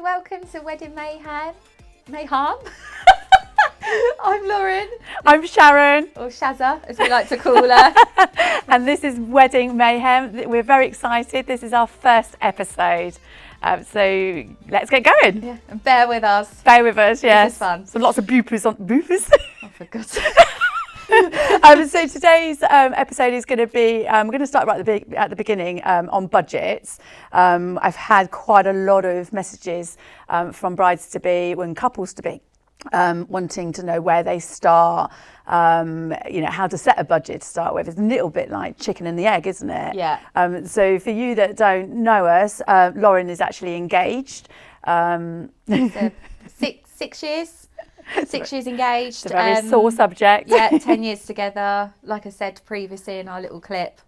Hello, welcome to Wedding Mayhem. Mayhem? I'm Lauren. I'm Sharon. Or Shazza, as we like to call her. And this is Wedding Mayhem. We're very excited. This is our first episode. So let's get going. Yeah, and bear with us. Bear with us, yes. This is fun. So lots of bloopers on bloopers. Oh, for God's sake. So today's episode is going to be, we're going to start right at the beginning on budgets. I've had quite a lot of messages from brides-to-be and couples-to-be wanting to know where they start, how to set a budget to start with. It's a little bit like chicken and the egg, isn't it? Yeah. So for you that don't know us, Lauren is actually engaged. So 6 years. 6 years engaged. It's a very sore subject. Yeah, 10 years together. Like I said previously in our little clip,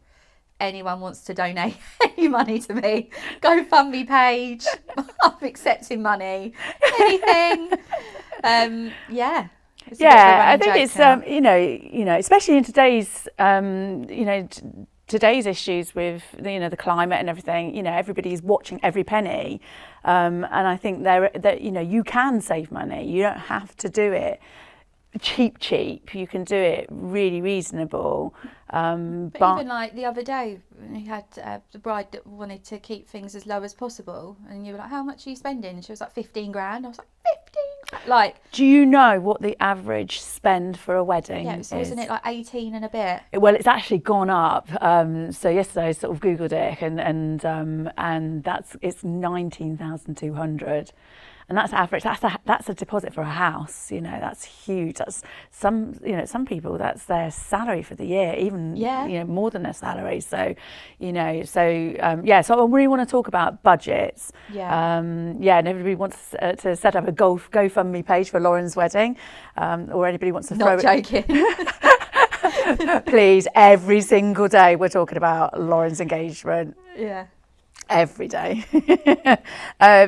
anyone wants to donate any money to me, GoFundMe page. I'm accepting money. Anything. Yeah. I think it's especially in today's today's issues with the climate and everything. Everybody's watching every penny, and I think that you can save money. You don't have to do it cheap. You can do it really reasonable. But even like the other day, you had the bride that wanted to keep things as low as possible, and you were like, "How much are you spending?" And she was like, 15 grand. I was like, 15 grand? Like, do you know what the average spend for a wedding is? Isn't it like 18 and a bit? Well, it's actually gone up. So yesterday I sort of Googled it, and it's 19,200. And that's average. That's a deposit for a house. That's huge. That's some people, that's their salary for the year, even more than their salary. So, So I really want to talk about budgets. Yeah. And everybody wants to set up a GoFundMe page for Lauren's wedding, or anybody wants to throw it. Not joking. Please, every single day we're talking about Lauren's engagement. Yeah. Every day.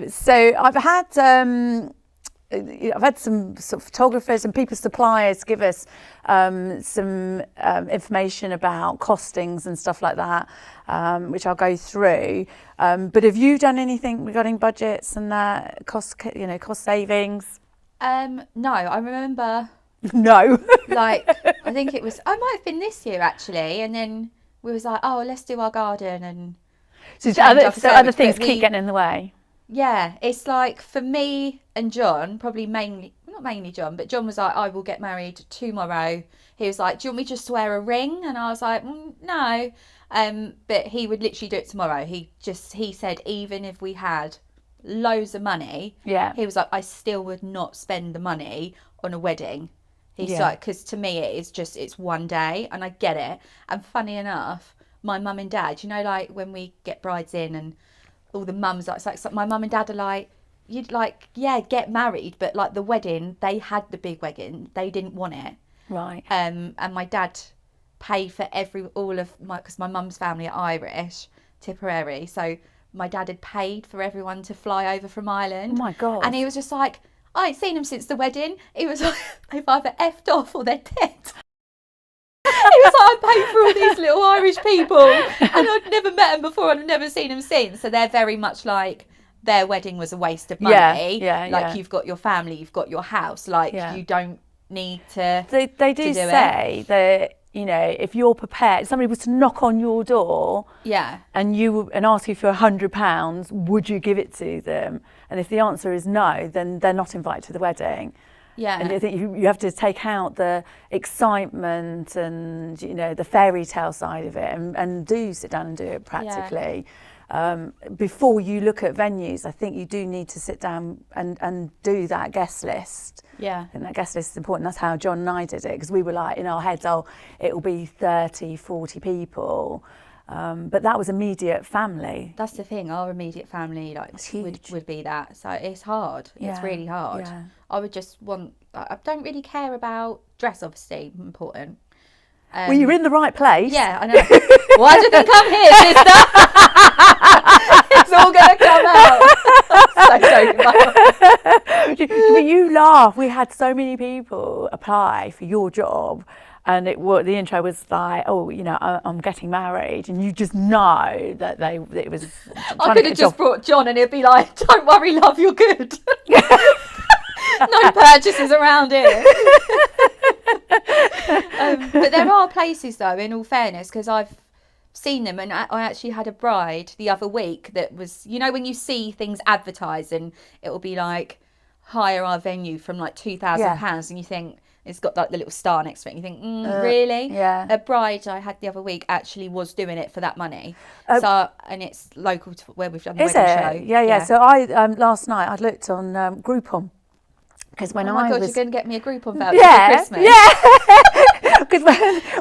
So I've had some sort of photographers and people, suppliers, give us some information about costings and stuff like that, which I'll go through. But have you done anything regarding budgets and cost savings? No, I remember. No. Like, I think it was. I might have been this year actually, and then we was like, oh, let's do our garden and. So other things keep getting in the way. Yeah, it's like for me and John, probably not mainly John, but John was like, I will get married tomorrow. He was like, do you want me just to wear a ring? And I was like, no. But he would literally do it tomorrow. He said, even if we had loads of money, he was like, I still would not spend the money on a wedding. He's like, because to me it's one day, and I get it. And funny enough, my mum and dad, like when we get brides in and all the mums, it's like my mum and dad are like, you'd like, get married, but like the wedding, they had the big wedding, they didn't want it. Right. And my dad paid for because my mum's family are Irish, Tipperary, so my dad had paid for everyone to fly over from Ireland. Oh my God. And he was just like, I ain't seen him since the wedding. He was like, they've either effed off or they're dead. He was like, I paid for all these little Irish people, and I'd never met them before and I'd never seen them since. So they're very much like their wedding was a waste of money. You've got your family, you've got your house, you don't need to. They do say that if you're prepared, somebody was to knock on your door, and ask you for £100, would you give it to them? And if the answer is no, then they're not invited to the wedding. Yeah. And I think you have to take out the excitement and, the fairy tale side of it and do sit down and do it practically. Yeah. Before you look at venues, I think you do need to sit down and do that guest list. Yeah. And that guest list is important. That's how John and I did it, because we were like, in our heads, it'll be 30, 40 people. But that was immediate family. That's the thing, our immediate family would be that. So it's hard. It's really hard. Yeah. I would just I don't really care about dress, obviously, important. Well, you're in the right place. Yeah, I know. Why do you think I'm here, sister? It's all going to come out. So joking. But you laugh. We had so many people apply for your job, And the intro was like, oh, you know, I'm getting married, and you just know that it was. I could have just brought John, and he'd be like, "Don't worry, love, you're good." No purchases around here. But there are places, though, in all fairness, because I've seen them, and I actually had a bride the other week that was, you know, when you see things advertised and it will be like, hire our venue from like £2,000, and you think it's got like the little star next to it, and you think, really? Yeah. A bride I had the other week actually was doing it for that money. And it's local to where we've done the wedding show. Yeah. So I last night I looked on Groupon. Because when oh my God, was... you're going to get me a Groupon voucher for Christmas. Yeah. Because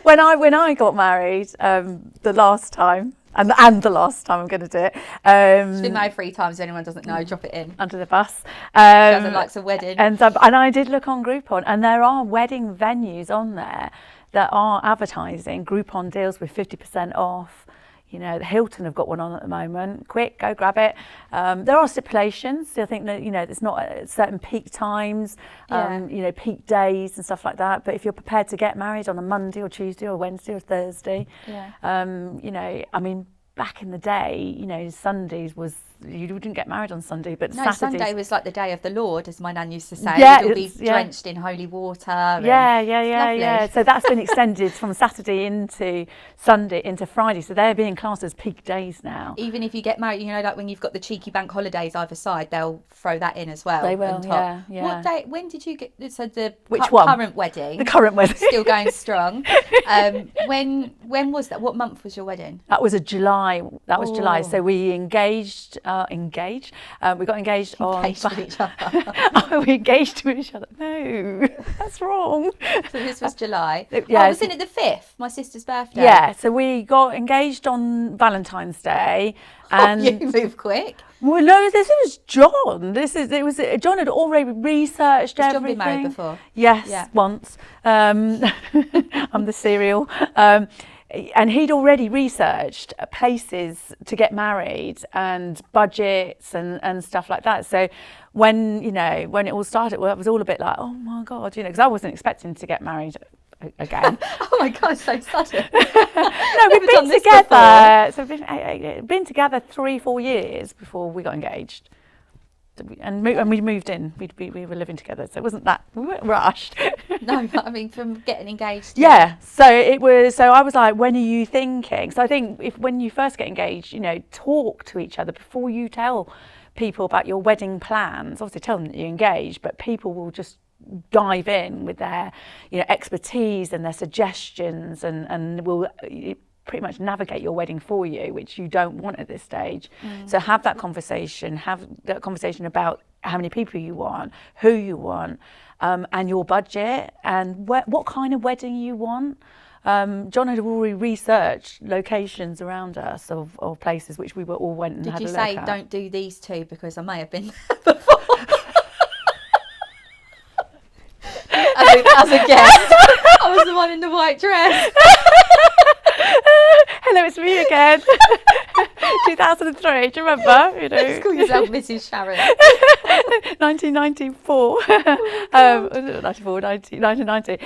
when I got married the last time, and the last time I'm going to do it. She's been married 3 times. If anyone doesn't know, drop it in. Under the bus. She doesn't like a wedding. And I did look on Groupon, and there are wedding venues on there that are advertising Groupon deals with 50% off. You know, the Hilton have got one on at the moment. Quick, go grab it. There are stipulations. I think that, you know, there's not certain peak times, you know, peak days and stuff like that. But if you're prepared to get married on a Monday or Tuesday or Wednesday or Thursday, you know, I mean, back in the day, you know, Sundays was, you didn't get married on Sunday, but no, Saturdays. Sunday was like the day of the Lord, as my nan used to say. Yeah, It'll be drenched in holy water. Yeah. So that's been extended from Saturday into Sunday into Friday. So they're being classed as peak days now. Even if you get married, you know, like when you've got the cheeky bank holidays either side, they'll throw that in as well. They will, on top. yeah. What day? When did you get? So the current wedding. The current wedding still going strong. When was that? What month was your wedding? That was July. That was July. So we engaged. We got engaged with each other. We engaged with each other. No, that's wrong. So this was July. Yeah. Wasn't it the 5th? My sister's birthday. Yeah. So we got engaged on Valentine's Day. And you move quick. Well, no, this was John. John had already researched everything. John been married before? Yes, once. I'm the serial. And he'd already researched places to get married and budgets and stuff like that. So when it all started, well, it was all a bit like, oh my God, you know, because I wasn't expecting to get married again. Oh my God, so sudden. No, we've been together. So we've been together 3-4 years before we got engaged. And we moved in. We were living together, so it wasn't that, we weren't rushed. No, but I mean, from getting engaged. Yeah. So it was. So I was like, when are you thinking? So I think when you first get engaged, you know, talk to each other before you tell people about your wedding plans. Obviously, tell them that you're engaged, but people will just dive in with their, you know, expertise and their suggestions, and will pretty much navigate your wedding for you, which you don't want at this stage. So have that conversation about how many people you want, who you want, and your budget, and what kind of wedding you want. John had already researched locations around us of places which we all went and had a look at. Did you say don't do these two because I may have been there before? as a guest, I was the one in the white dress. Hello, it's me again. 2003, do you remember? You know. Let's call yourself Mrs. Sharon. 1994. 1990.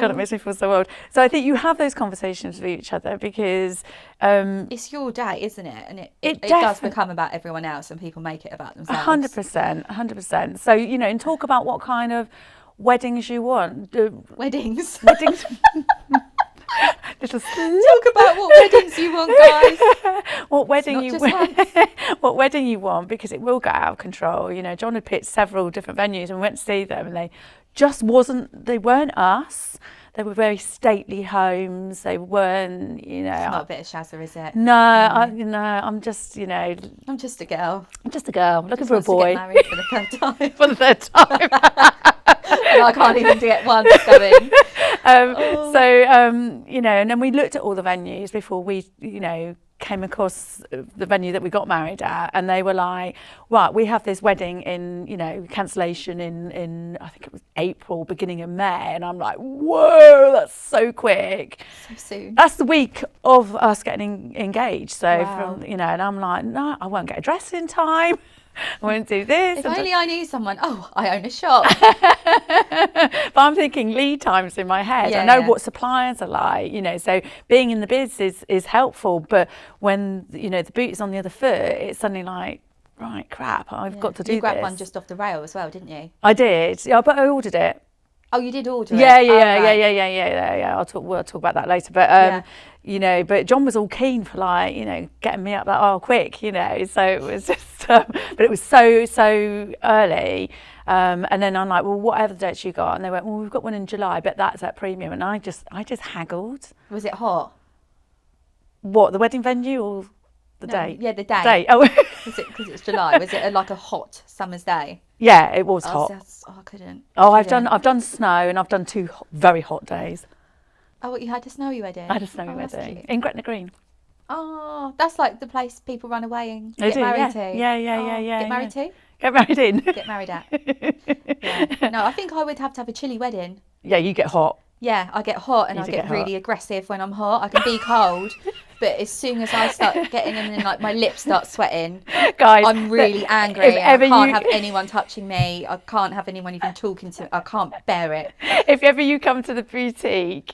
God, it makes me feel so old. So I think you have those conversations with each other because... it's your day, isn't it? And it does become about everyone else, and people make it about themselves. 100%. So, you know, and talk about what kind of weddings you want. Weddings. Talk about what weddings you want, guys. What wedding you want, because it will get out of control. You know, John had picked several different venues and we went to see them, and they weren't us. They were very stately homes. They weren't, you know. It's not a bit of shazza, is it? No, I'm just, you know. I'm just a girl. Looking for a boy. To get married for the 3rd time. For the 3rd time. And I can't even get one going. So, you know, and then we looked at all the venues before we, you know, came across the venue that we got married at, and they were like, right, we have this wedding in, you know, cancellation in I think it was April, beginning of May, and I'm like, whoa, that's so quick. So soon. That's the week of us getting engaged. So wow. from, you know, and I'm like, no, I won't get a dress in time. I won't do this. If only I knew someone. Oh, I own a shop. But I'm thinking lead times in my head. Yeah, I know yeah. what suppliers are like, so being in the biz is helpful. But when, the boot is on the other foot, it's suddenly like, right, crap, I've got to do this. You grabbed one just off the rail as well, didn't you? I did, yeah, but I ordered it. Oh, you did order Yeah, it? yeah, Oh, yeah, right. yeah. We'll talk about that later. But but John was all keen for getting me up that aisle quick, So it was just, but it was so early. And then I'm like, well, what other dates you got? And they went, well, we've got one in July, but that's at premium. And I just haggled. Was it hot? What, the wedding venue or the date? Yeah, the day. Date. Oh. Was it because it's July? Was it like a hot summer's day? Yeah, it was hot. I couldn't. Oh, I've done snow, and I've done 2 very hot days. Oh, what, you had a snowy wedding? I had a snowy wedding in Gretna Green. Oh, that's like the place people run away and They get do, married to. Yeah. Get married to? Get married in. Get married at. Yeah. No, I think I would have to have a chilly wedding. Yeah, you get hot. Yeah, I get hot and I get really aggressive when I'm hot. I can be cold, but as soon as I start getting in and like my lips start sweating, guys, I'm really angry. I can't have anyone touching me. I can't have anyone even talking to me. I can't bear it. If ever you come to the boutique,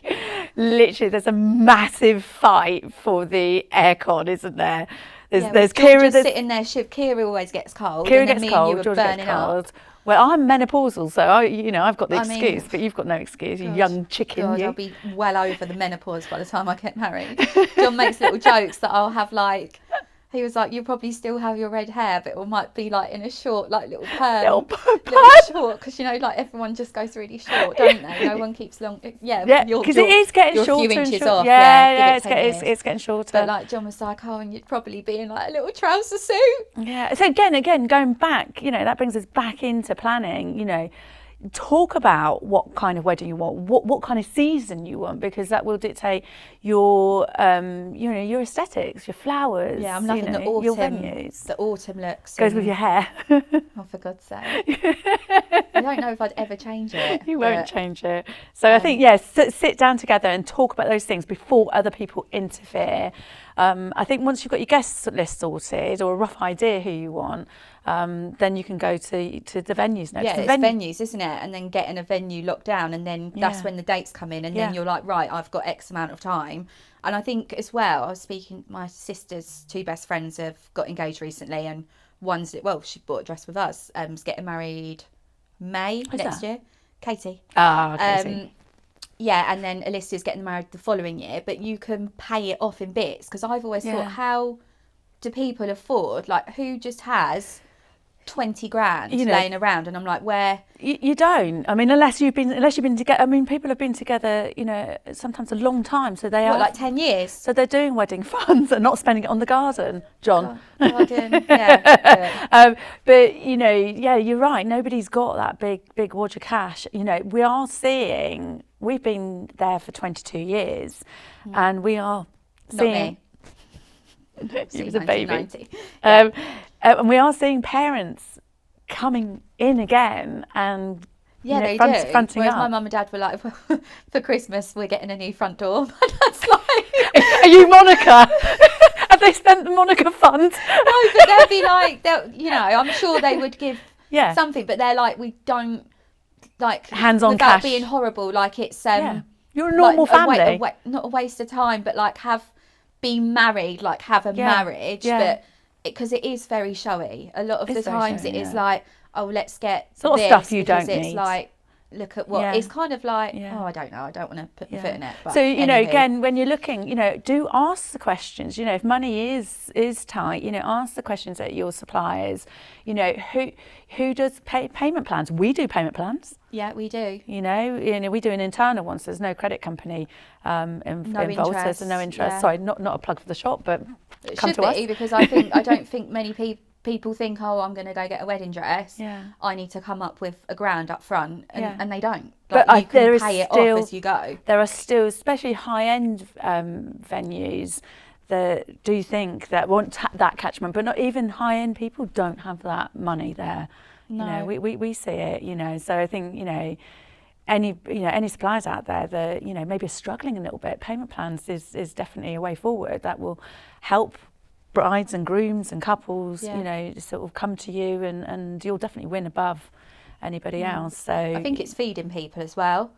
literally there's a massive fight for the aircon, isn't there? There's Kira just sitting there. Kira always gets cold. Kira and then gets me cold. And you George are burning gets cold. up. Well, I'm menopausal, so I've got the excuse, but you've got no excuse. You young chicken. God, I'll be well over the menopause by the time I get married. John makes little jokes that I'll have he was like, you'll probably still have your red hair, but it might be like in a short, little perm. Little short, because everyone just goes really short, don't they? No one keeps long. Yeah, because it is getting shorter. A few inches off. Yeah, it's getting shorter. But John was like, oh, and you'd probably be in a little trouser suit. Yeah. So again, going back, that brings us back into planning. Talk about what kind of wedding you want, what kind of season you want, because that will dictate your your aesthetics, your flowers. Yeah, I'm loving the autumn. Your venues. The autumn looks goes with your hair. Oh, for God's sake! I don't know if I'd ever change it. You won't change it. So I think sit down together and talk about those things before other people interfere. I think once you've got your guest list sorted or a rough idea who you want, then you can go to the venues next. Yeah, it's venues, isn't it? And then getting a venue locked down, and then that's when the dates come in, and then you're like, right, I've got X amount of time. And I think as well, I was speaking, my sister's 2 best friends have got engaged recently, and she bought a dress with us, is getting married May next year. Katie. Katie. Yeah, and then Alicia's getting married the following year, but you can pay it off in bits, because I've always thought, how do people afford, who just has 20 grand laying around? And I'm like, where? You don't. I mean, unless you've been together. I mean, people have been together, sometimes a long time. So they are 10 years. So they're doing wedding funds and not spending it on the garden, John. Garden, yeah. But you're right. Nobody's got that big wad of cash. We are seeing. We've been there for 22 years, and we are seeing. Not me. He was a baby. Yeah. And we are seeing parents coming in again and they fronting Whereas up. my mum and dad were like, well, for Christmas we're getting a new front door. My dad's like, are you Monica? Have they spent the Monica fund? No, but they'll be like, I'm sure they would give something, but they're like, we don't hands on without cash. being horrible. It's you're a normal family, not a waste of time, but be married, have a marriage, but because it is very showy. A lot of the times it is let's get it's a lot of stuff you don't it's need. Look at what it's kind of I don't know, I don't want to put my foot in it, but so again, when you're looking, do ask the questions. If money is tight, ask the questions at your suppliers. Who does payment plans? We do payment plans. Yeah, we do. We do an internal one, so there's no credit company involved. So there's no interest. Yeah. Sorry, not a plug for the shop, but it come should to be, us. because I don't think many people think, oh, I'm going to go get a wedding dress. Yeah. I need to come up with £1,000 up front, and they don't. But you can pay it off as you go. There are still, especially high-end venues, that do think that want that catchment, but not even high-end people don't have that money there. No. We see it. So I think any suppliers out there that maybe are struggling a little bit, payment plans is definitely a way forward that will help brides and grooms and couples, Yeah. you know, sort of come to you, and you'll definitely win above anybody else. So I think it's feeding people as well.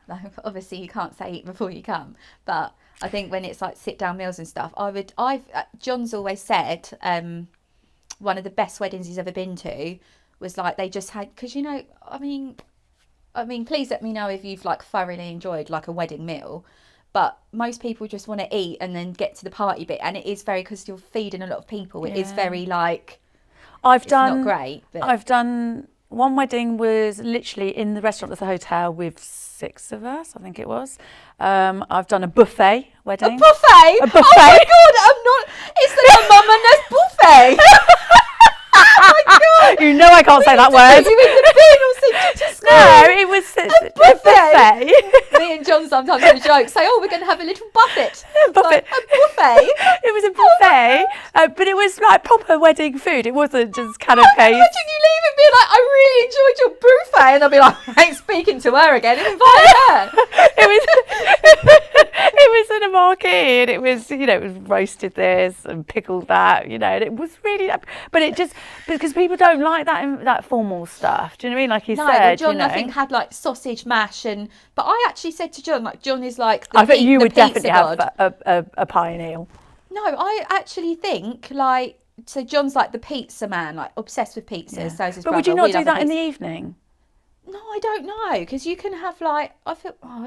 Like, obviously, you can't say eat before you come, but I think when it's like sit down meals and stuff, John's always said one of the best weddings he's ever been to was like they just had, because I mean, please let me know if you've like thoroughly enjoyed like a wedding meal. But most people just want to eat and then get to the party bit, and it is very, because you're feeding a lot of people. It is very like it's not great. But I've done one wedding was literally in the restaurant at the hotel with 6 of us, I think it was. I've done a buffet wedding. a buffet. A buffet. Oh my god! I'm not. It's like a mum and there's buffet. Oh my god! You know I can't say that word. You in the bin or something to school? No, it was a buffet. Me and John sometimes have a joke, say, "Oh, we're going to have a little buffet." Buffet. Like, a buffet. It was a buffet, but it was like proper wedding food. It wasn't just canapes. Imagine you leave and be like, "I really enjoyed your buffet," and I'll be like, "I ain't speaking to her again. Invite her." It was in a marquee, and it was, you know, it was roasted this and pickled that, you know, and it was really, but it just, because people don't like that formal stuff. Do you know what I mean? Like he said, John, you know, I think, had like sausage mash, but I actually said to John, like, John is like I bet you would definitely god. have a pie and eel. No, I actually think like, so John's like the pizza man, like obsessed with pizzas. Yeah. So is his But would brother. you not We do love that a in the pizza. evening? No, I don't know, because you can have like, I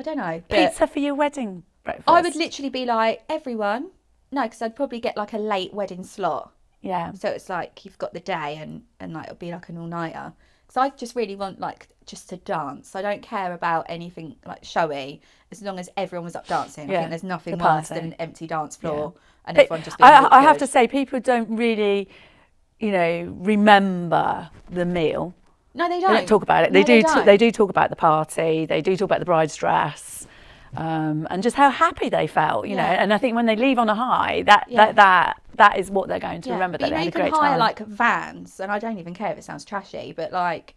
don't know. But Pizza for your wedding breakfast? I would literally be like, everyone. No, because I'd probably get like a late wedding slot. Yeah. So it's like you've got the day and like it'll be like an all-nighter. Because I just really want like just to dance. I don't care about anything like showy, as long as everyone was up dancing. I Yeah, think there's nothing the worse party. than an empty dance floor and But everyone just being I have awkward. to say, people don't really, you know, remember the meal. No, they They don't. don't talk about it. No, They do talk about the party. They do talk about the bride's dress, and just how happy they felt. You know, and I think when they leave on a high, that is what they're going to remember. But That they you had a can great hire time. like vans, and I don't even care if it sounds trashy, but like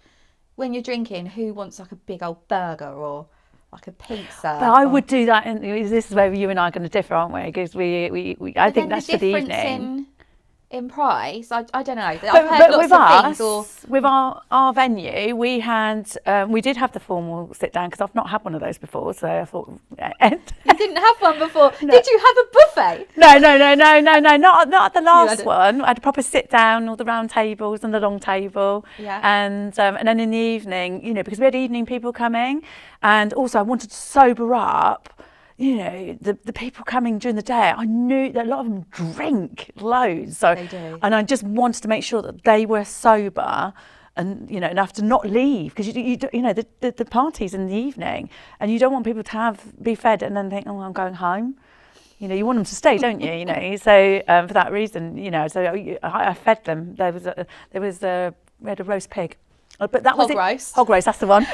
when you're drinking, who wants like a big old burger or like a pizza? But I would do that. This is where you and I are going to differ, aren't we? Because I think that's for the evening. In price, I don't know. I've heard But lots with of us, things. with our venue, we did have the formal sit down, because I've not had one of those before. So I thought, You didn't have one before. Did you have a buffet? no, not at the last one. I had a proper sit down, all the round tables and the long table. Yeah. And then in the evening, you know, because we had evening people coming, and also I wanted to sober up. You know, the people coming during the day, I knew that a lot of them drink loads. So, They do. And I just wanted to make sure that they were sober and, you know, enough to not leave, because you know, the party's in the evening, and you don't want people to be fed and then think, oh, I'm going home. You know, you want them to stay, don't you? You know, so for that reason, you know, so I fed them. We had a roast pig, but that was Hog roast. Hog roast, that's the one.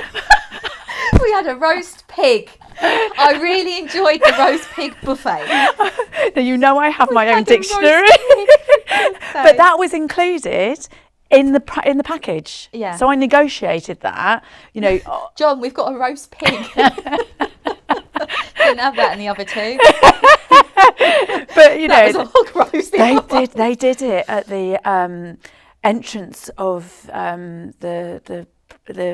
We had a roast pig. I really enjoyed the roast pig buffet. Now, you know, I have my own had a roast dictionary. But that was included in the package. Yeah. So I negotiated that. You know, John, we've got a roast pig. Didn't have that in the other two. but you That was know, a hog roast. they did it at the entrance of the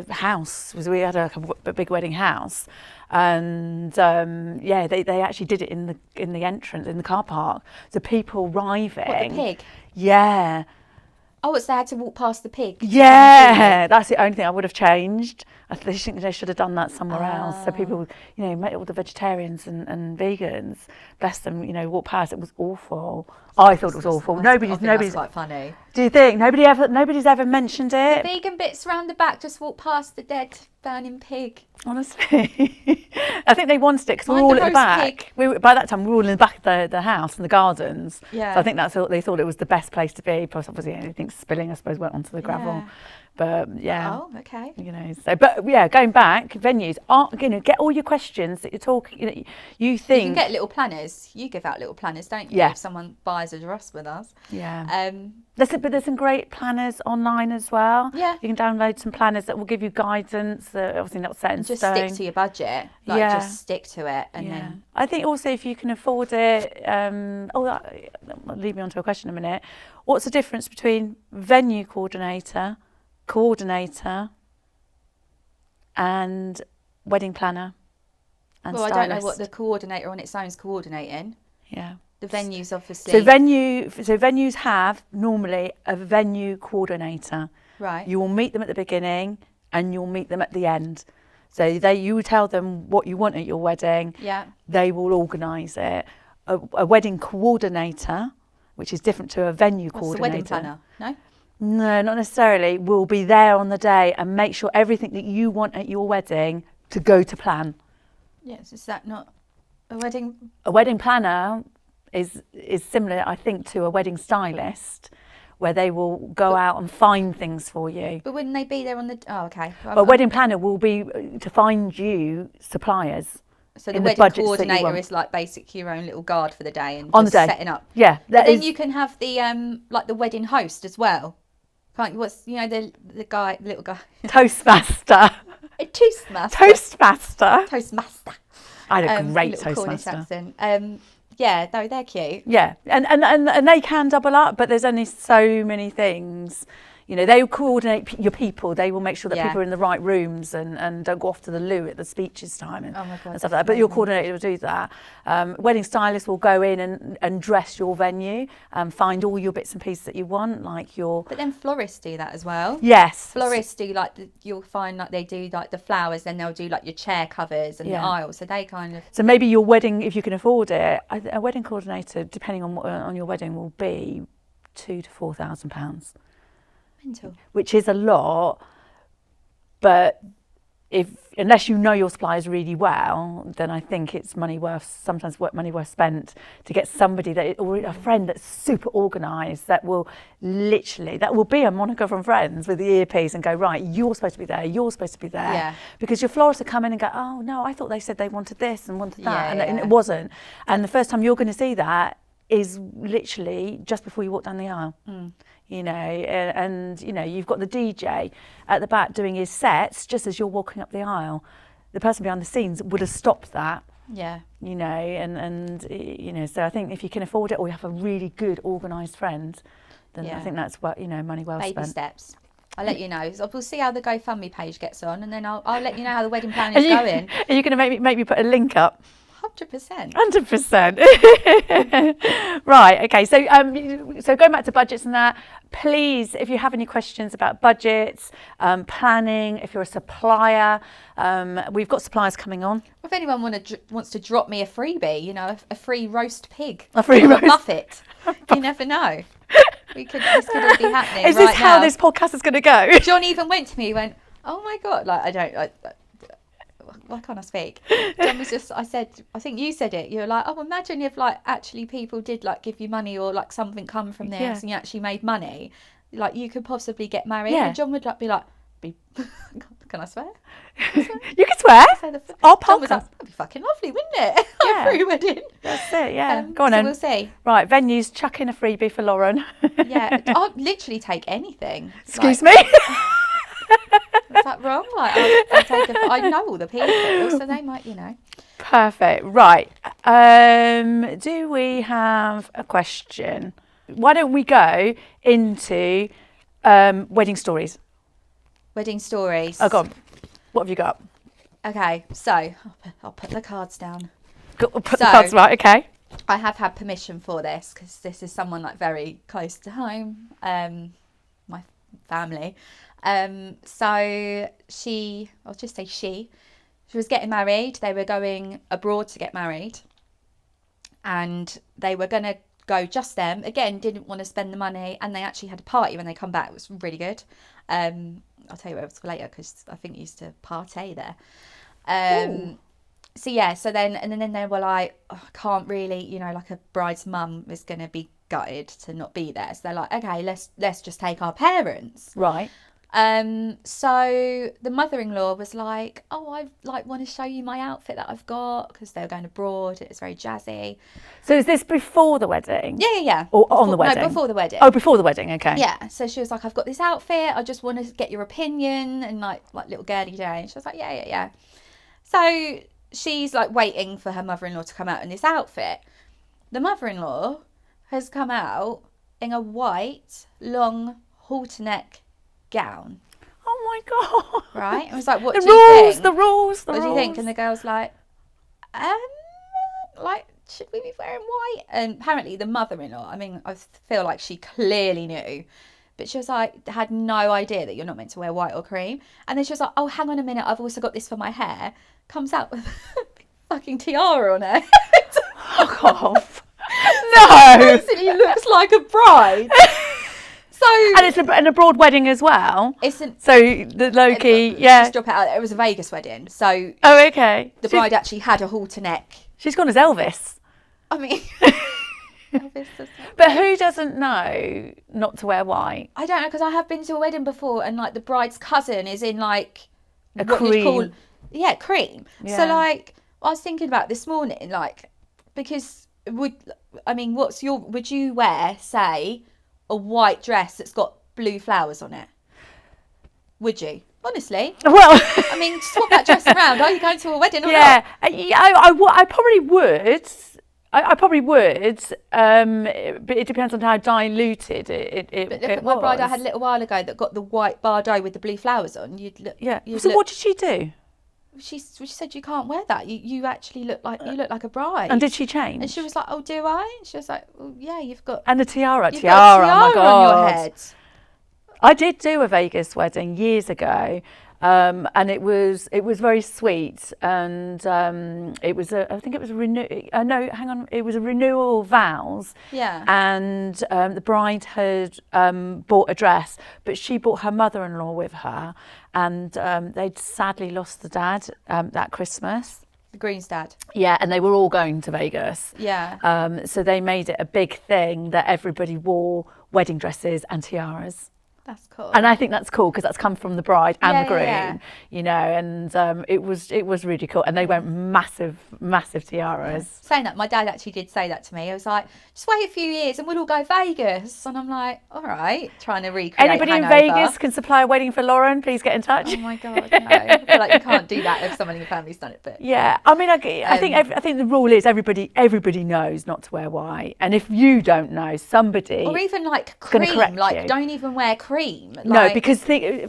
house. We had a big wedding house, and they actually did it in the entrance, in the car park. So people arriving. What, the pig? Yeah. Oh, it's they had to walk past the pig. Yeah, that's the only thing I would have changed. I think they should have done that somewhere else. So people, you know, all the vegetarians and vegans, bless them, you know, walk past. It was awful. I thought it was awful. Nobody's. That's quite funny. Do you think nobody's ever mentioned it? The vegan bits round the back just walk past the dead burning pig. Honestly, I think they wanted it because we were Mind all the at the roast back. By that time, we were all in the back of the house and the gardens. Yeah. So I think they thought it was the best place to be. Plus, obviously, anything spilling, I suppose, went onto the gravel. Yeah. But yeah. Oh, okay. You know, so but yeah, going back, venues are, you know, get all your questions that you're talking, you know, you think You can get little planners. You give out little planners, don't you? Yeah. If someone buys a dress with us. yeah. There's some great planners online as well. Yeah. You can download some planners that will give you guidance. Obviously not set in And just stone. stick to your budget. Like, Yeah. just stick to it. And then, I think also if you can afford it, lead me on to a question in a minute. What's the difference between venue coordinator, and wedding planner and well, stylist? I don't know what the coordinator on its own is coordinating. Yeah. The venues, obviously. So venues have normally a venue coordinator. Right. You will meet them at the beginning and you'll meet them at the end. So you tell them what you want at your wedding. Yeah. They will organise it. A wedding coordinator, which is different to a venue What's coordinator. the wedding planner? No? No, not necessarily. Will be there on the day and make sure everything that you want at your wedding to go to plan. Yes. Is that not a wedding? A wedding planner is similar, I think, to a wedding stylist, where they will go out and find things for you. But wouldn't they be there on the... Oh, okay. But a wedding planner will be to find you suppliers. So the in wedding budgets that you coordinator want. is like basically your own little guard for the day and On just the day. setting up. Yeah. But then you can have the like the wedding host as well. Can't you? What's, you know, the little guy. Toastmaster. A Toastmaster. Toastmaster. I had a great little Cornish Toastmaster. accent. Yeah, no, they're cute. Yeah, and they can double up, but there's only so many things. You know, they will coordinate your people. They will make sure that Yeah. people are in the right rooms and don't go off to the loo at the speeches time and, Oh my God, and stuff like that. But your coordinator will do that. Wedding stylist will go in and dress your venue and find all your bits and pieces that you want, like your... But then florists do that as well. Yes. Florists do like, you'll find like they do like the flowers, then they'll do like your chair covers and the aisles. So they kind of... So maybe your wedding, if you can afford it, a wedding coordinator, depending on your wedding, will be £2,000 to £4,000. Mental. Which is a lot, but unless you know your suppliers really well, then I think it's money worth spent to get somebody or a friend that's super organised that will be a Monica from Friends with the earpiece and go, right, you're supposed to be there, Yeah. because your florists will come in and go, oh no, I thought they said they wanted this and wanted that, Yeah, and it wasn't. And the first time you're going to see that is literally just before you walk down the aisle. You know, and you know, you've got the DJ at the back doing his sets just as you're walking up the aisle. The person behind the scenes would have stopped that. Yeah. You know, and you know, so I think if you can afford it or you have a really good organised friend, then I think that's what, you know, money well spent. Baby steps. I'll let you know. So we'll see how the GoFundMe page gets on, and then I'll let you know how the wedding planning is going. Are you going to make me put a link up? 100%. 100%. Right. Okay. So going back to budgets and that, please, if you have any questions about budgets, planning, if you're a supplier, we've got suppliers coming on. If anyone wants to drop me a freebie, you know, a free roast pig, A free or roast- a buffet, you never know. This could all be happening. Is this right how now. this podcast is going to go? John even went to me. He went, "Oh my God!" Like why can't I speak? John was just, I think you said it. You were like, oh, imagine if like actually people did like give you money or like something come from this and you actually made money. Like you could possibly get married. Yeah. And John would like be like, can I swear? You can swear. Our John was like, podcast. that'd be fucking lovely, wouldn't it? Yeah. A free wedding. That's it. Yeah. Go on so then. we'll see. Right. Venues, chuck in a freebie for Lauren. Yeah, I'll literally take anything. Excuse me. Is that wrong? Like, I know all the people, so they might, you know. Perfect. Right. Do we have a question? Why don't we go into wedding stories? Wedding stories. Oh, go on. What have you got? Okay, so I'll put the cards down. Put the cards right. Okay. I have had permission for this because this is someone like very close to home, my family. So I'll just say she was getting married. They were going abroad to get married, and they were going to go just them. Again, didn't want to spend the money, and they actually had a party when they come back. It was really good. I'll tell you what it was for later because I think you used to partay there. So yeah, so then they were like, oh, I can't really, you know, like a bride's mum is going to be gutted to not be there. So they're like, okay, let's just take our parents. Right. So the mother-in-law was like, "Oh, I like want to show you my outfit that I've got," because they were going abroad. It's very jazzy. So is this before the wedding? Yeah. Or on the wedding? No, before the wedding. Oh, before the wedding. Okay. Yeah. So she was like, "I've got this outfit. I just want to get your opinion," and like little girly day. And she was like, "Yeah." So she's like waiting for her mother-in-law to come out in this outfit. The mother-in-law has come out in a white, long halter neck gown. Oh my god! Right? It was like, what The do you rules, think? the rules, the What rules. do you think? And the girl's like, like, should we be wearing white? And apparently the mother-in-law, I mean, I feel like she clearly knew, but she was like, had no idea that you're not meant to wear white or cream. And then she was like, oh, hang on a minute, I've also got this for my hair. Comes out with a fucking tiara on her head. Fuck off. No! Basically looks like a bride. So, And it's an abroad wedding as well. Isn't So the Loki, yeah. Just drop it out. It was a Vegas wedding, so Oh, okay. the bride actually had a halter neck. She's gone as Elvis. I mean, But who doesn't know not to wear white? I don't know, because I have been to a wedding before, and like the bride's cousin is in like A what cream. you'd call cream. Yeah. So like I was thinking about this morning, like, because would you wear, say, a white dress that's got blue flowers on it? Would you? Honestly, Well, I mean, swap that dress around. Are you going to a wedding or yeah, not? I probably would. I probably would, but it depends on how diluted it But look it at my bride I was. had a little while ago that got the white Bardot with the blue flowers on. Yeah. You'd So look, what did she do? she said you can't wear that. You actually look like a bride. And did she change? And she was like, oh, do I? And she was like, well, yeah, you've got And the tiara. you've got a Oh my tiara god. on your head. I did do a Vegas wedding years ago, and it was very sweet, and it was I think it was it was a renewal of vows. Yeah. And the bride had bought a dress, but she brought her mother-in-law with her, and they'd sadly lost the dad that Christmas. The Green's dad. Yeah, and they were all going to Vegas. Yeah. So they made it a big thing that everybody wore wedding dresses and tiaras. That's cool. And I think that's cool because that's come from the bride and the groom, Yeah. you know, and it was really cool. And they went massive tiaras. Saying that, my dad actually did say that to me. I was like, just wait a few years and we'll all go Vegas. And I'm like, all right, trying to recreate Anybody in Hanover. Vegas can supply a wedding for Lauren, please get in touch. Oh my god, no! I feel like you can't do that if someone in your family's done it. But Yeah, I mean, I think the rule is everybody knows not to wear white, and if you don't know, somebody or even like gonna cream, correct like you. don't even wear cream. No, because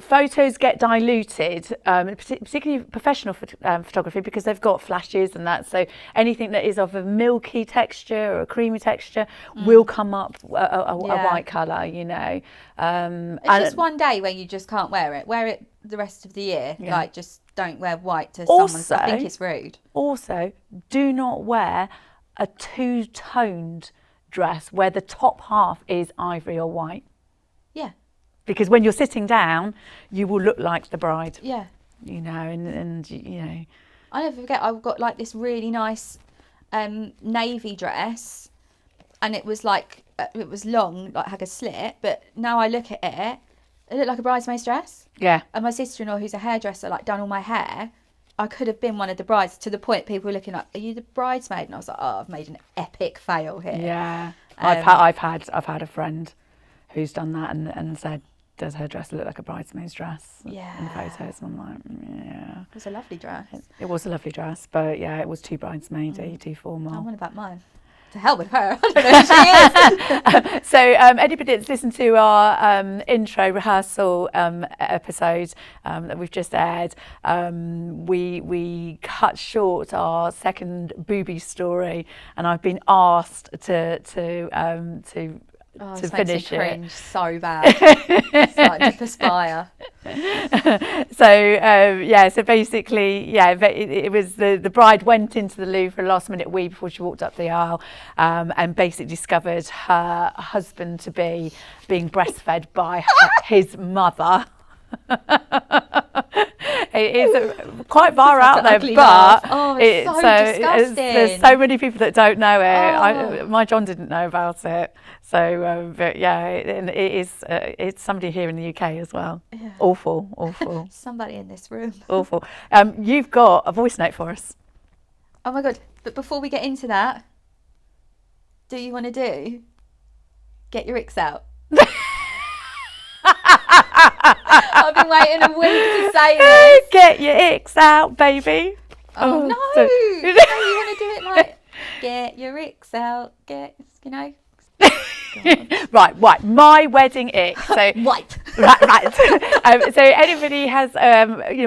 photos get diluted, particularly professional photography, because they've got flashes and that. So anything that is of a milky texture or a creamy texture will come up a white colour, you know. It's just one day where you just can't wear it. Wear it the rest of the year. Yeah. Like, just don't wear white to Also- someone. I think it's rude. Also, do not wear a two-toned dress where the top half is ivory or white. Yeah. Because when you're sitting down, you will look like the bride, Yeah. you know, and you know. I never forget, I've got like this really nice navy dress, and it was like, it was long, like had a slit, but now I look at it, it looked like a bridesmaid's dress. Yeah. And my sister-in-law, who's a hairdresser, like done all my hair. I could have been one of the brides, to the point people were looking like, are you the bridesmaid? And I was like, oh, I've made an epic fail here. Yeah. Um, I've had a friend who's done that and said, does her dress look like a bridesmaid's dress in Yeah. photos? And I'm like, yeah. It was a lovely dress. It was a lovely dress, but yeah, it was too bridesmaidy, too formal. I wonder about mine. To hell with her. I don't know who she is. So anybody that's listened to our intro rehearsal episode that we've just aired, we cut short our second booby story, and I've been asked to Oh, to this makes me finish it. cringe so bad. Starting to perspire. So basically, it was the bride went into the loo for a last minute wee before she walked up the aisle, and basically discovered her husband to be being breastfed by his mother. It is quite far That's out an there, ugly but laugh. Oh, it's so disgusting. there's so many people that don't know it. Oh. My John didn't know about it. So, but yeah, it is. It's somebody here in the UK as well. Yeah. Awful. Somebody in this room. Awful. You've got a voice note for us. Oh my God. But before we get into that, do you want to get your icks out? I've been waiting a week to say this. Get your icks out, baby. Oh no. So- No, you want to do it like, get your icks out, you know. Right. My wedding ick. So Wipe. right. So anybody has,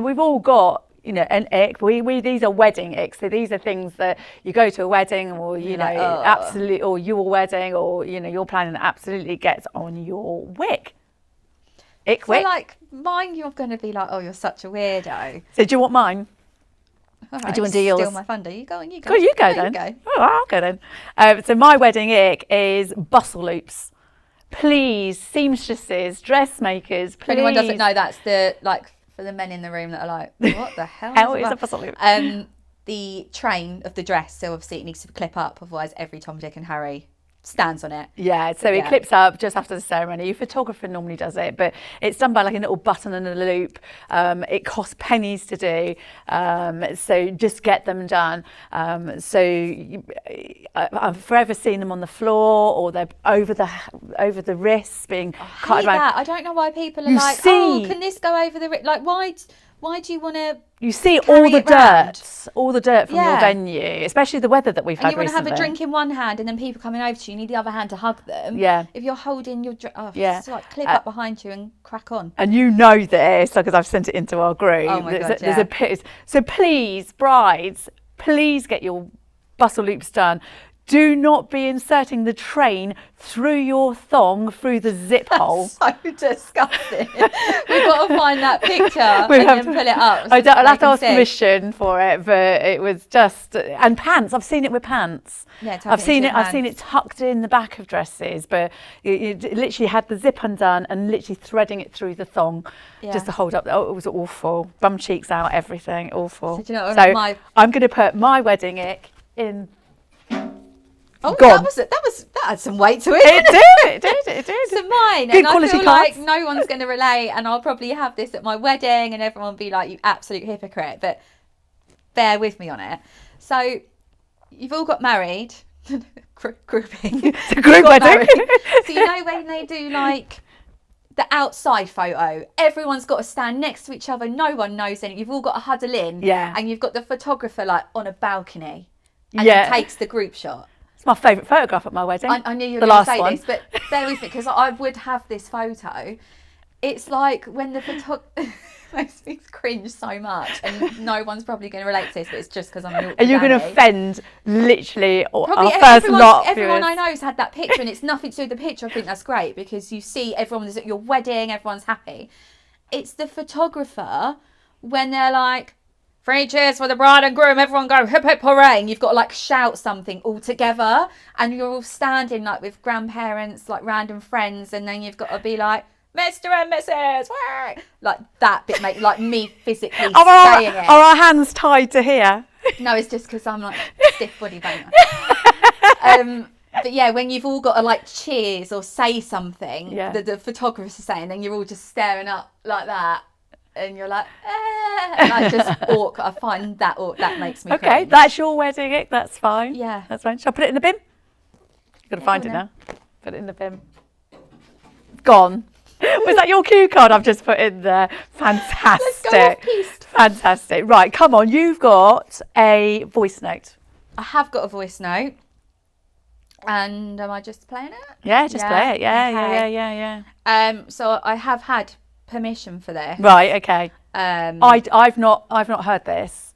we've all got, an ick. These are wedding icks. So these are things that you go to a wedding, or absolutely, or your wedding, or you're planning that absolutely gets on your wick. Ick So wick. like mine, you're going to be like, oh, you're such a weirdo. So do you want mine? All right, do you want to do yours? Steal my thunder. You go. You go then. You go. Oh, I'll go then. So my wedding ick is bustle loops. Please, seamstresses, dressmakers, please. If anyone doesn't know, that's for the men in the room that are like, what the hell is a bustle loop? The train of the dress. So obviously it needs to clip up, otherwise every Tom, Dick and Harry stands on it. Yeah, so it clips up just after the ceremony. Your photographer normally does it, but it's done by like a little button and a loop. It costs pennies to do, so just get them done. I've forever seen them on the floor, or they're over the wrists being cut around. That. I don't know why people are like, oh, can this go over the wrist? Like, why do you want to? You see all the dirt from your Yeah. venue, especially the weather that we've And had you want to have recently. a drink in one hand, and then people coming over to you, you need the other hand to hug them. Yeah. If you're holding your Yeah. it's like clip up behind you and crack on. And you know this because I've sent it into our group. Oh my God, There's a pit. So please, brides, please get your bustle loops done. Do not be inserting the train through your thong through the zip hole. So disgusting. We've got to find that picture and then pull it up. I'll have to ask see. permission for it, but it was just and pants. I've seen it with pants. Yeah, I've seen it tucked in the back of dresses, but you literally had the zip undone and literally threading it through the thong just to hold up. Oh, it was awful. Bum cheeks out, everything, awful. So do you know, so I'm going to put my wedding ick in. Oh, Gone. that had some weight to it. It did. So mine, Good and I quality feel cards. like no one's going to relate, and I'll probably have this at my wedding, and everyone will be like, "You absolute hypocrite." But bear with me on it. So you've all got married, grouping. It's a group wedding. So you know when they do like the outside photo, everyone's got to stand next to each other. No one knows anything. You've all got to huddle in. Yeah. And you've got the photographer like on a balcony, and Yeah. he takes the group shot. It's my favourite photograph at my wedding. I knew you were the going to last say one. this, but bear with me because I would have this photo. It's like when the photographer makes me cringe so much, and no one's probably going to relate to this, but it's just because I'm an awkward And you're going to nanny. offend literally Probably our first lot of everyone I viewers. know has had that picture, and it's nothing to do with the picture. I think that's great because you see everyone is at your wedding, everyone's happy. It's the photographer when they're like, 3 cheers for the bride and groom, everyone go hip hip hooray, and you've got to like shout something all together, and you're all standing like with grandparents, like random friends, and then you've got to be like, Mr. and Mrs. Like that bit, make like me physically saying it. Are our hands tied to here? No, it's just because I'm like stiff body banger. But yeah, when you've all got to like cheers or say something that the photographer's saying, then you're all just staring up like that, and you're like, and I just awkward. I find that that makes me Okay, cringe. that's your wedding ick. That's fine. Yeah. That's fine. Shall I put it in the bin? You've got to find it go on now. Put it in the bin. Gone. Was that your cue card I've just put in there? Fantastic. Let's go off-piste. Fantastic. Right, come on. You've got a voice note. I have got a voice note. And am I just playing it? Yeah, just play it. Yeah, okay. yeah. So I have had permission for this. Right, okay. I've I've not heard this.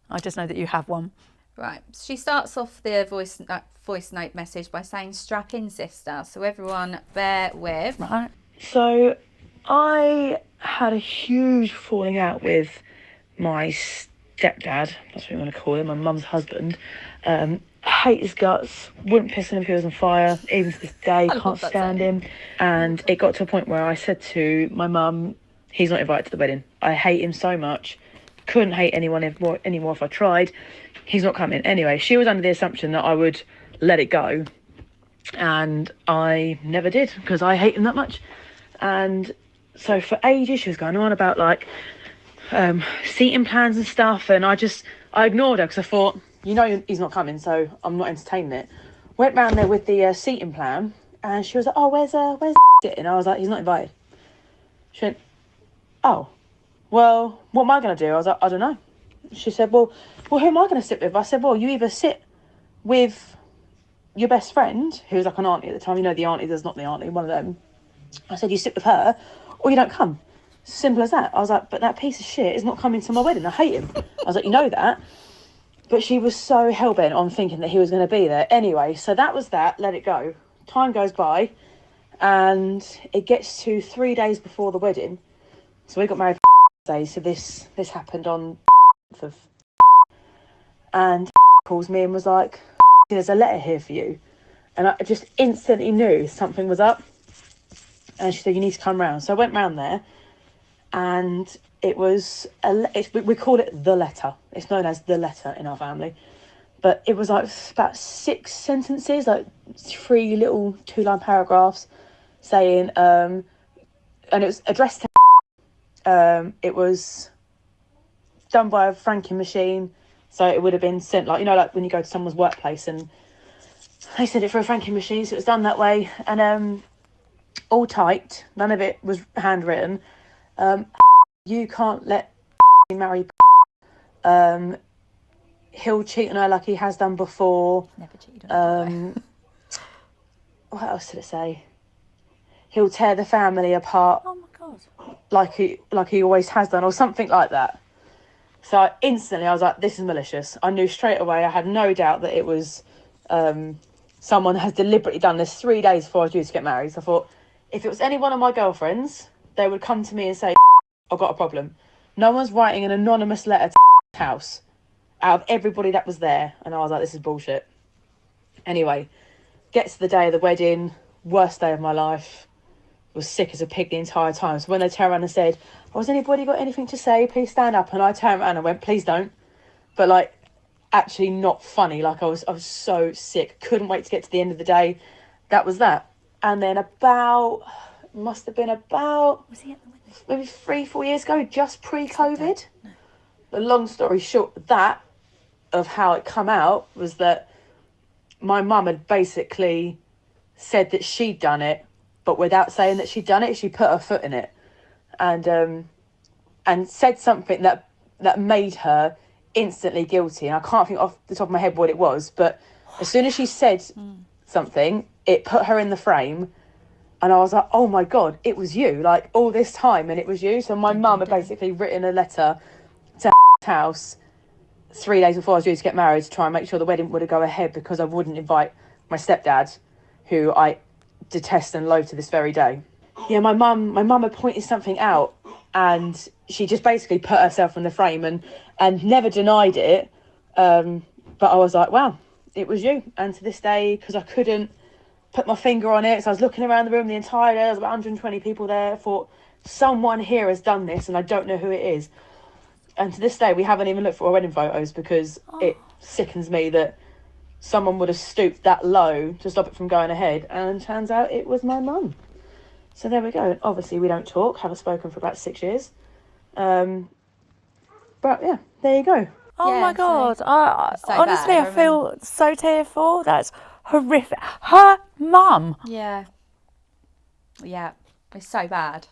I just know that you have one. Right. She starts off the voice note message by saying, "Strap in, sister." So everyone, bear with. Right. So I had a huge falling out with my stepdad, that's what you want to call him, my mum's husband. Hate his guts, wouldn't piss him if he was on fire, even to this day, can't stand him. And it got to a point where I said to my mum, he's not invited to the wedding. I hate him so much. Couldn't hate anyone anymore if I tried. He's not coming. Anyway, she was under the assumption that I would let it go. And I never did, because I hate him that much. And so for ages she was going on about like seating plans and stuff, and I ignored her because I thought, he's not coming, so I'm not entertaining it. Went round there with the seating plan, and she was like, oh, where's sitting? I was like, he's not invited. She went, oh, well, what am I going to do? I was like, I don't know. She said, well, who am I going to sit with? I said, well, you either sit with your best friend, who was like an auntie at the time, the auntie that's not the auntie, one of them. I said, you sit with her, or you don't come. Simple as that. I was like, but that piece of shit is not coming to my wedding. I hate him. I was like, you know that. But she was so hell-bent on thinking that he was going to be there. Anyway, so that was that. Let it go. Time goes by, and it gets to 3 days before the wedding. So we got married for days. So this happened on of, and calls me and was like, there's a letter here for you. And I just instantly knew something was up. And she said, you need to come round. So I went round there, and it was we call it the letter. It's known as the letter in our family. But it was like about 6 sentences, like 3 little 2-line paragraphs saying, and it was addressed to, it was done by a franking machine. So it would have been sent, like, like when you go to someone's workplace and they sent it for a franking machine. So it was done that way. And all typed. None of it was handwritten. You can't let marry. He'll cheat on her like he has done before. Never cheated on her. What else did it say? He'll tear the family apart. Oh my God. Like he always has done, or something like that. So instantly I was like, this is malicious. I knew straight away. I had no doubt that it was someone has deliberately done this 3 days before I was due to get married. So I thought, if it was any one of my girlfriends, they would come to me and say, I've got a problem. No one's writing an anonymous letter to house out of everybody that was there. And I was like, this is bullshit. Anyway, gets to the day of the wedding, worst day of my life. Was sick as a pig the entire time. So when they turned around and said, oh, has anybody got anything to say? Please stand up. And I turned around and went, please don't. But like, actually not funny. Like I was so sick. Couldn't wait to get to the end of the day. That was that. And then must have been about Was he at the wedding? maybe 3-4 years ago, just pre-COVID. No. The long story short, that of how it come out was that my mum had basically said that she'd done it, but without saying that she'd done it, she put her foot in it, and said something that made her instantly guilty. And I can't think off the top of my head what it was, but as soon as she said something, it put her in the frame. And I was like, oh my God, it was you, like all this time, and it was you. So my mum had basically written a letter to house 3 days before I was due to get married to try and make sure the wedding would go ahead, because I wouldn't invite my stepdad, who I detest and loathe to this very day. Yeah, my mum had pointed something out, and she just basically put herself in the frame and never denied it. But I was like, wow, it was you. And to this day, because I couldn't put my finger on it, so I was looking around the room the entire day. There was about 120 people there. I thought, someone here has done this, and I don't know who it is. And to this day, we haven't even looked for our wedding photos, because it sickens me that someone would have stooped that low to stop it from going ahead. And turns out it was my mum. So there we go. And obviously we don't talk, haven't spoken for about 6 years. But yeah, there you go. Oh Yeah, my God. so Honestly, bad. I feel so tearful. That's horrific. Her mum. Yeah. It's so bad.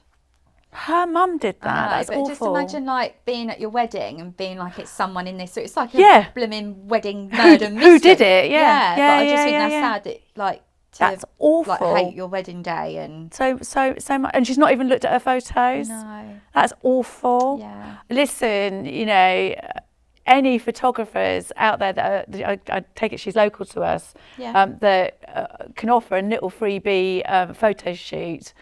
Her mum did that. That's but awful. just imagine like being at your wedding and being like it's someone in this. So it's like Yeah. a blooming wedding murder mystery. Who did it? Yeah. But I just think that's yeah. sad that like to That's awful. like hate your wedding day and So much, and she's not even looked at her photos. no. That's awful. Yeah. Listen, any photographers out there that I take it she's local to us, Yeah. that can offer a little freebie photo shoot.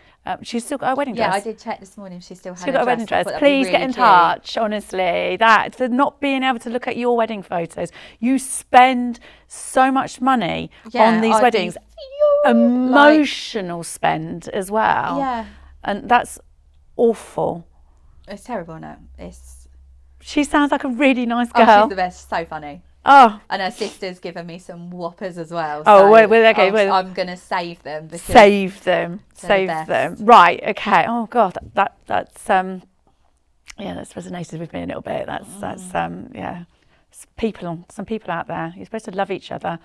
She's still got her wedding dress. Yeah, I did check this morning. She still had She's got a wedding I dress. thought that'd be Please get really in cute. touch, honestly. That, for not being able to look at your wedding photos. You spend so much money on these I'd be weddings. Emotional spend as well. Yeah. And that's awful. It's terrible, no. She sounds like a really nice Oh, girl. she's the best. So funny. Oh, And her sister's given me some whoppers as well. Oh, so well, okay, well- I'm going to save them. Because save them. they're the Save them. best. Right. Okay. Oh God, that's yeah, that's resonated with me a little bit. That's yeah. Some people out there. You're supposed to love each other.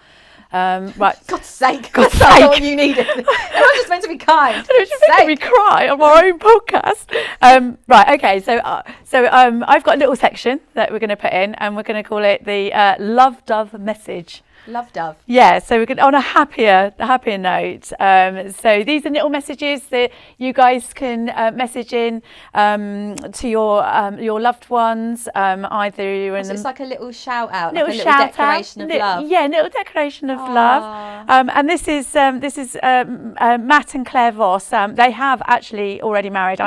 Right. God's sake. God's That's not sake. what you needed. Everyone's just meant to be kind. It's just making me cry on my own podcast. Right, okay, so I've got a little section that we're going to put in, and we're going to call it the Love Dove message. Love Dove. Yeah, so we're going on a happier note. So these are little messages that you guys can message in to your loved ones. Either you're in So it's like a little shout out, little like a little shout declaration out. of love. Yeah, little declaration of love. And this is Matt and Claire Voss. They have actually already married.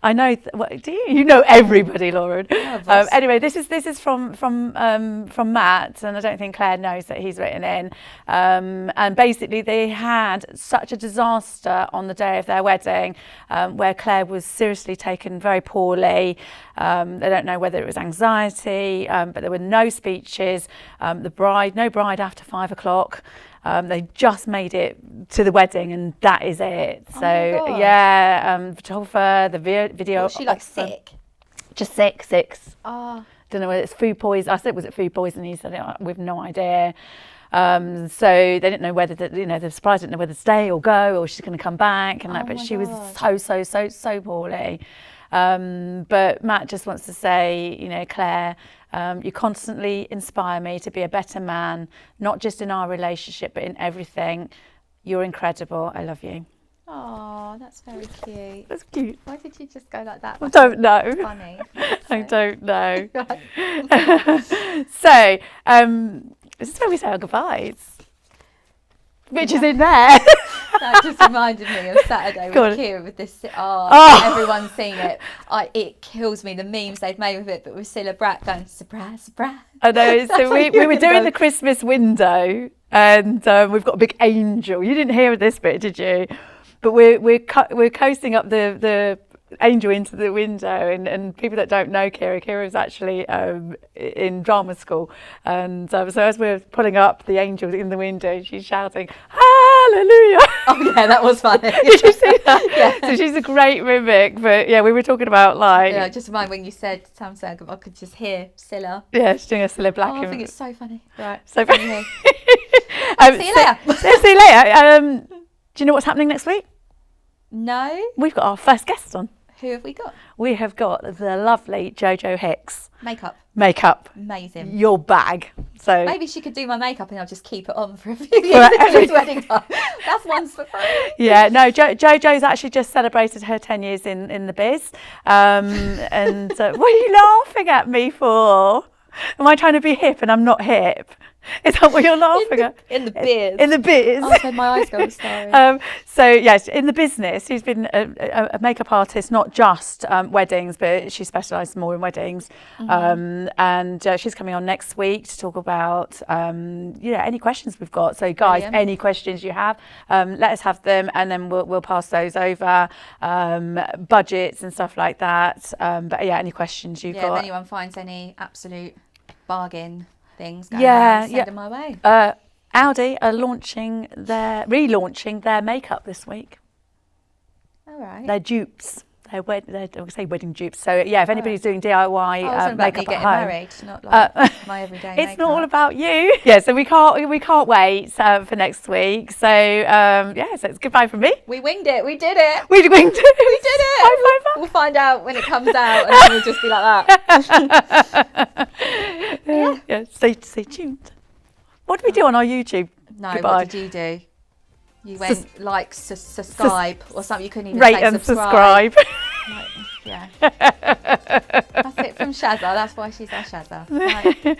I know. Do you? You know everybody, Lauren. Anyway, this is from Matt, and I don't think Claire knows that he's written in. And basically, they had such a disaster on the day of their wedding, where Claire was seriously taken very poorly. They don't know whether it was anxiety, but there were no speeches. No bride after 5 o'clock. They just made it to the wedding, and that is it. Oh So my God. yeah, photographer, the video. Was she like officer- sick? Just sick. Oh. Don't know whether it's food poison. I said, was it food poisoning? He said, we've no idea. So they didn't know whether they're surprised, didn't know whether to stay or go, or she's going to come back, and that. But my she was God. so poorly. But Matt just wants to say, Claire, you constantly inspire me to be a better man, not just in our relationship, but in everything. You're incredible. I love you. Oh, that's very cute. That's cute. Why did you just go like that? I don't know. Funny. I don't know. Right. So, this is where we say our goodbyes. Which is in there. That just reminded me of Saturday Go on. with Kira with this. Oh. Everyone's seen it. It kills me, the memes they've made with it. But with Cilla Bratt going, surprise, surprise. I know. So we you're were gonna doing go. the Christmas window, and we've got a big angel. You didn't hear this bit, did you? But we're coasting up the angel into the window, and people that don't know Kira is actually in drama school, and so as we're putting up the angel in the window, she's shouting hallelujah. Oh yeah, that was funny. Did you see that? Yeah. So she's a great mimic, but yeah, we were talking about Yeah, just remind when you said Sam Sergov, I could just hear Scylla. yeah, she's doing a Cilla Black. Oh, I think it's so funny. Right. so funny. funny. See you later. See you later. Do you know what's happening next week? No. We've got our first guest on. Who have we got? We have got the lovely Jojo Hicks. Makeup. Makeup, Amazing. your bag. So Maybe she could do my makeup and I'll just keep it on for a few years For until it's wedding time. That's once for free. yeah, no, Jojo's actually just celebrated her 10 years in the biz. And what are you laughing at me for? Am I trying to be hip and I'm not hip? Is that what you're laughing at? In the biz. In the biz. Oh, so my eyes go sorry. So yes, in the business, she's been a makeup artist, not just weddings, but she specialises more in weddings. And she's coming on next week to talk about any questions we've got. So guys, Brilliant. any questions you have, let us have them, and then we'll pass those over. Budgets and stuff like that. But yeah, any questions you've If got. anyone finds any absolute bargain things going Yeah, on, yeah. send them my way. Audi are relaunching their makeup this week. All right. They're dupes. I would say wedding dupes. So yeah, if anybody's doing DIY Oh, it's not about me makeup at getting home, married, not like my everyday it's makeup. not all about you. Yeah, so we can't wait for next week. So so it's goodbye from me. We winged it. We did it. We winged it. We did it. High five. We'll find out when it comes out, and then we'll just be like that. Yeah, stay tuned. What do we do on our YouTube? No, Goodbye. what did you do? You went like subscribe or something. You couldn't even Rate say and subscribe. Like, yeah. That's it from Shazza. That's why she's our Shazza. Right.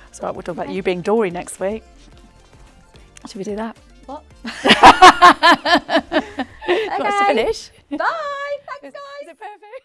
It's all right, we'll talk about you being Dory next week. Should we do that? What? Do you want us to finish? Bye. Thanks, guys. Is it perfect?